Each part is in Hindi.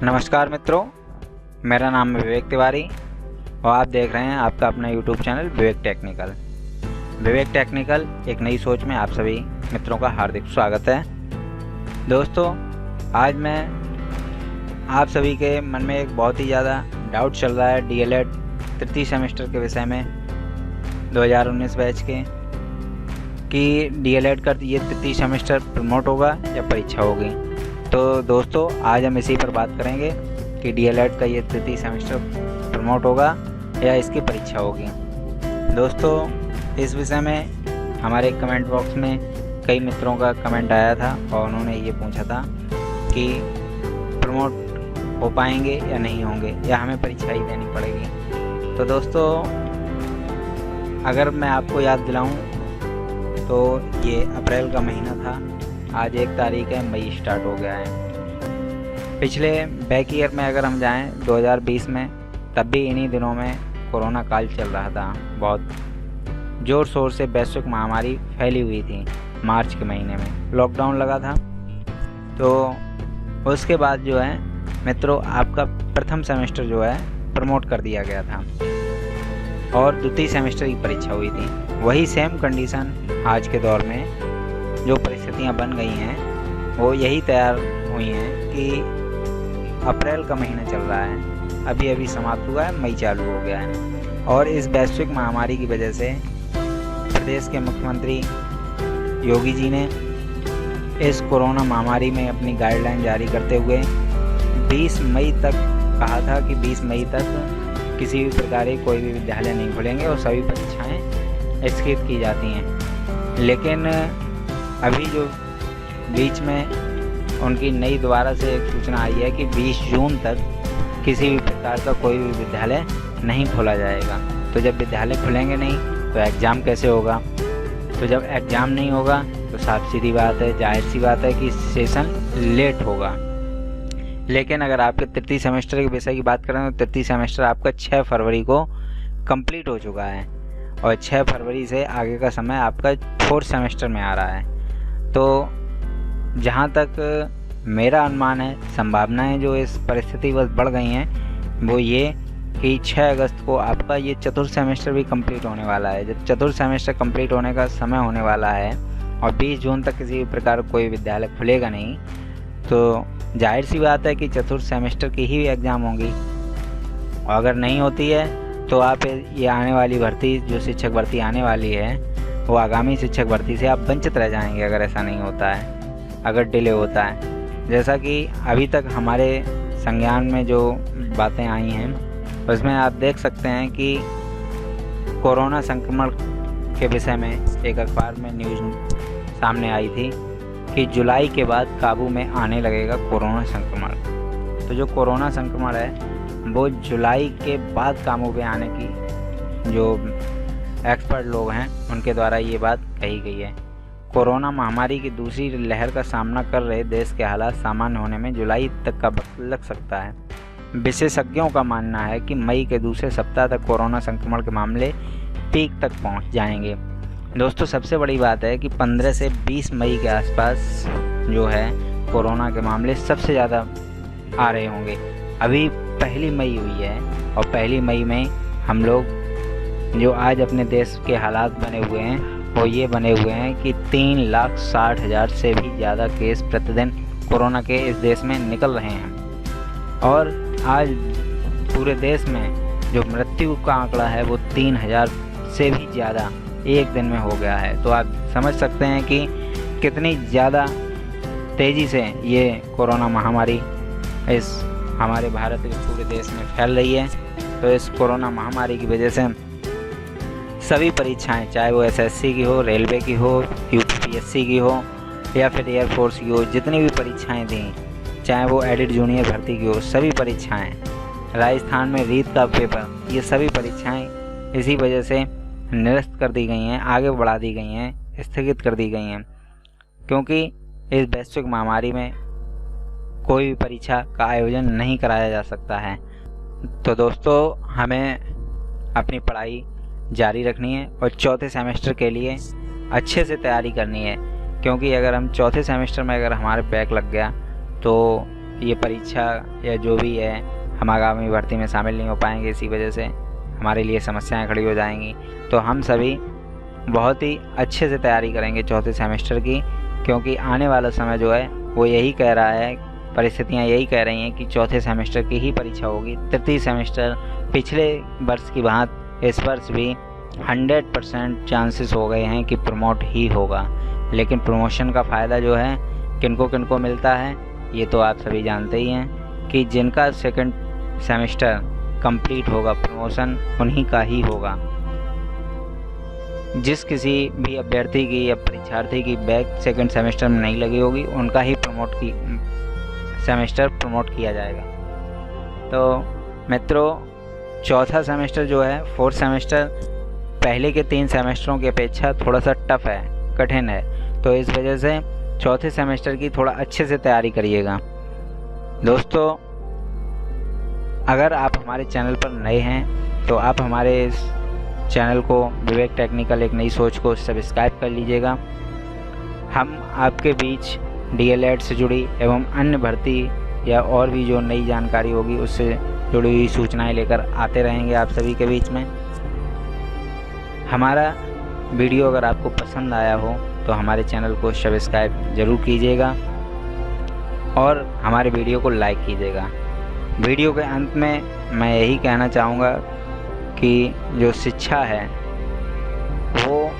नमस्कार मित्रों, मेरा नाम है विवेक तिवारी और आप देख रहे हैं आपका अपना YouTube चैनल विवेक टेक्निकल। विवेक टेक्निकल एक नई सोच में आप सभी मित्रों का हार्दिक स्वागत है। दोस्तों, आज मैं आप सभी के मन में एक बहुत ही ज़्यादा डाउट चल रहा है DLED तृतीय सेमेस्टर के विषय में 2019 बैच के कि DLED का ये तृतीय सेमेस्टर प्रमोट होगा या परीक्षा होगी। तो दोस्तों, आज हम इसी पर बात करेंगे कि DLED का ये तृतीय सेमेस्टर प्रमोट होगा या इसकी परीक्षा होगी। दोस्तों, इस विषय में हमारे कमेंट बॉक्स में कई मित्रों का कमेंट आया था और उन्होंने ये पूछा था कि प्रमोट हो पाएंगे या नहीं होंगे या हमें परीक्षा ही देनी पड़ेगी। तो दोस्तों, अगर मैं आपको याद दिलाऊं तो ये अप्रैल का महीना था, आज 1 तारीख है, मई स्टार्ट हो गया है। पिछले बैक ईयर में अगर हम जाएं 2020 में, तब भी इन्हीं दिनों में कोरोना काल चल रहा था। बहुत ज़ोर शोर से वैश्विक महामारी फैली हुई थी। मार्च के महीने में लॉकडाउन लगा था। तो उसके बाद जो है मित्रों, आपका प्रथम सेमेस्टर जो है प्रमोट कर दिया गया था और द्वितीय सेमेस्टर की परीक्षा हुई थी। वही सेम कंडीशन आज के दौर में जो परिस्थितियां बन गई हैं वो यही तैयार हुई हैं कि अप्रैल का महीना चल रहा है, अभी अभी समाप्त हुआ है, मई चालू हो गया है और इस वैश्विक महामारी की वजह से प्रदेश के मुख्यमंत्री योगी जी ने इस कोरोना महामारी में अपनी गाइडलाइन जारी करते हुए 20 मई तक कहा था कि 20 मई तक किसी भी प्रकार के कोई भी विद्यालय नहीं खुलेंगे और सभी परीक्षाएं स्थगित की जाती हैं। लेकिन अभी जो बीच में उनकी नई दोबारा से एक सूचना आई है कि 20 जून तक किसी भी प्रकार का कोई भी विद्यालय नहीं खोला जाएगा। तो जब विद्यालय खुलेंगे नहीं तो एग्ज़ाम कैसे होगा? तो जब एग्ज़ाम नहीं होगा तो साफ सीधी बात है, जाहिर सी बात है कि सेशन लेट होगा। लेकिन अगर आपके तृतीय सेमेस्टर के विषय की बात करें तो तृतीय सेमेस्टर आपका 6 फरवरी को कंप्लीट हो चुका है और 6 फरवरी से आगे का समय आपका 4th सेमेस्टर में आ रहा है। तो जहाँ तक मेरा अनुमान है, संभावनाएं जो इस परिस्थिति बस बढ़ गई हैं वो ये कि 6 अगस्त को आपका ये चतुर्थ सेमेस्टर भी कंप्लीट होने वाला है। जब चतुर्थ सेमेस्टर कंप्लीट होने का समय होने वाला है और 20 जून तक किसी भी प्रकार कोई विद्यालय खुलेगा नहीं, तो जाहिर सी बात है कि चतुर्थ सेमेस्टर की ही एग्ज़ाम होंगी। और अगर नहीं होती है तो आप ये आने वाली भर्ती, जो शिक्षक भर्ती आने वाली है, वो आगामी शिक्षक भर्ती से आप वंचित रह जाएंगे अगर ऐसा नहीं होता है, अगर डिले होता है। जैसा कि अभी तक हमारे संज्ञान में जो बातें आई हैं उसमें आप देख सकते हैं कि कोरोना संक्रमण के विषय में एक अखबार में न्यूज़ सामने आई थी कि जुलाई के बाद काबू में आने लगेगा कोरोना संक्रमण। तो जो कोरोना संक्रमण है वो जुलाई के बाद काबू में आने की जो एक्सपर्ट लोग हैं उनके द्वारा ये बात कही गई है। कोरोना महामारी की दूसरी लहर का सामना कर रहे देश के हालात सामान्य होने में जुलाई तक का वक्त लग सकता है। विशेषज्ञों का मानना है कि मई के दूसरे सप्ताह तक कोरोना संक्रमण के मामले पीक तक पहुंच जाएंगे। दोस्तों, सबसे बड़ी बात है कि 15 से 20 मई के आसपास जो है कोरोना के मामले सबसे ज़्यादा आ रहे होंगे। अभी 1 मई हुई है और 1 मई में हम लोग जो आज अपने देश के हालात बने हुए हैं वो ये बने हुए हैं कि 3,60,000 से भी ज़्यादा केस प्रतिदिन कोरोना के इस देश में निकल रहे हैं और आज पूरे देश में जो मृत्यु का आंकड़ा है वो 3,000 से भी ज़्यादा एक दिन में हो गया है। तो आप समझ सकते हैं कि कितनी ज़्यादा तेज़ी से ये कोरोना महामारी इस हमारे भारत के पूरे देश में फैल रही है। तो इस कोरोना महामारी की वजह से सभी परीक्षाएं, चाहे वो SSC की हो, रेलवे की हो, UPSC की हो या फिर एयरफोर्स की हो, जितनी भी परीक्षाएं थी, चाहे वो एडिट जूनियर भर्ती की हो, सभी परीक्षाएं, राजस्थान में रीट का पेपर, ये सभी परीक्षाएं इसी वजह से निरस्त कर दी गई हैं, आगे बढ़ा दी गई हैं, स्थगित कर दी गई हैं, क्योंकि इस वैश्विक महामारी में कोई भी परीक्षा का आयोजन नहीं कराया जा सकता है। तो दोस्तों, हमें अपनी पढ़ाई जारी रखनी है और चौथे सेमेस्टर के लिए अच्छे से तैयारी करनी है, क्योंकि अगर हम चौथे सेमेस्टर में अगर हमारे बैक लग गया तो ये परीक्षा या जो भी है हम आगामी भर्ती में शामिल नहीं हो पाएंगे, इसी वजह से हमारे लिए समस्याएं खड़ी हो जाएंगी। तो हम सभी बहुत ही अच्छे से तैयारी करेंगे चौथे सेमेस्टर की, क्योंकि आने वाला समय जो है वो यही कह रहा है, परिस्थितियां यही कह रही हैं कि चौथे सेमेस्टर की ही परीक्षा होगी। तृतीय सेमेस्टर पिछले वर्ष की भांति इस वर्ष भी 100% चांसेस हो गए हैं कि प्रमोट ही होगा। लेकिन प्रमोशन का फ़ायदा जो है किनको किनको मिलता है ये तो आप सभी जानते ही हैं कि जिनका सेकंड सेमेस्टर कंप्लीट होगा प्रमोशन उन्हीं का ही होगा। जिस किसी भी अभ्यर्थी की या परीक्षार्थी की बैक सेकंड सेमेस्टर में नहीं लगी होगी उनका ही सेमेस्टर प्रमोट किया जाएगा। तो मित्रों, चौथा सेमेस्टर जो है फोर्थ सेमेस्टर पहले के 3 सेमेस्टरों की अपेक्षा थोड़ा सा टफ है, कठिन है। तो इस वजह से चौथे सेमेस्टर की थोड़ा अच्छे से तैयारी करिएगा। दोस्तों, अगर आप हमारे चैनल पर नए हैं तो आप हमारे इस चैनल को विवेक टेक्निकल एक नई सोच को सब्सक्राइब कर लीजिएगा। हम आपके बीच DLED से जुड़ी एवं अन्य भर्ती या और भी जो नई जानकारी होगी उससे जुड़ी हुई सूचनाएं लेकर आते रहेंगे आप सभी के बीच में। हमारा वीडियो अगर आपको पसंद आया हो तो हमारे चैनल को सब्सक्राइब ज़रूर कीजिएगा और हमारे वीडियो को लाइक कीजिएगा। वीडियो के अंत में मैं यही कहना चाहूँगा कि जो शिक्षा है वो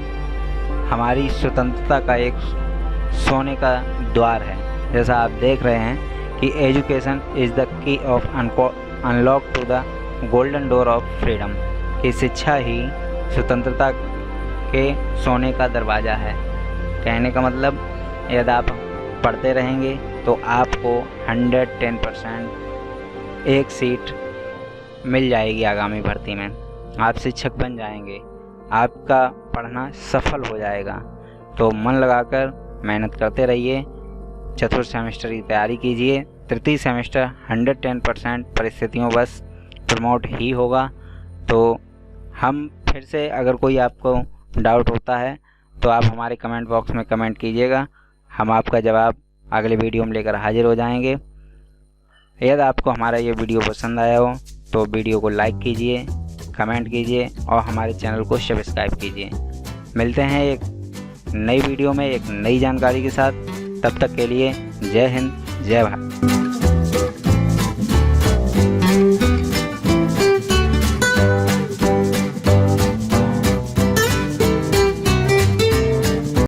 हमारी स्वतंत्रता का एक सोने का द्वार है। जैसा आप देख रहे हैं कि education is the key of unlock two the golden door of freedom, कि शिक्षा ही स्वतंत्रता के सोने का दरवाज़ा है। कहने का मतलब यदि आप पढ़ते रहेंगे तो आपको 110% एक सीट मिल जाएगी आगामी भर्ती में। आप शिक्षक बन जाएंगे, आपका पढ़ना सफल हो जाएगा। तो मन लगाकर मेहनत करते रहिए, चतुर्थ सेमेस्टर की तैयारी कीजिए। तृतीय सेमेस्टर 110% परिस्थितियों बस प्रमोट ही होगा। तो हम फिर से, अगर कोई आपको डाउट होता है तो आप हमारे कमेंट बॉक्स में कमेंट कीजिएगा, हम आपका जवाब अगले वीडियो में लेकर हाजिर हो जाएंगे। यदि आपको हमारा ये वीडियो पसंद आया हो तो वीडियो को लाइक कीजिए, कमेंट कीजिए और हमारे चैनल को सब्सक्राइब कीजिए। मिलते हैं एक नई वीडियो में एक नई जानकारी के साथ। तब तक के लिए जय हिंद, जय भारत।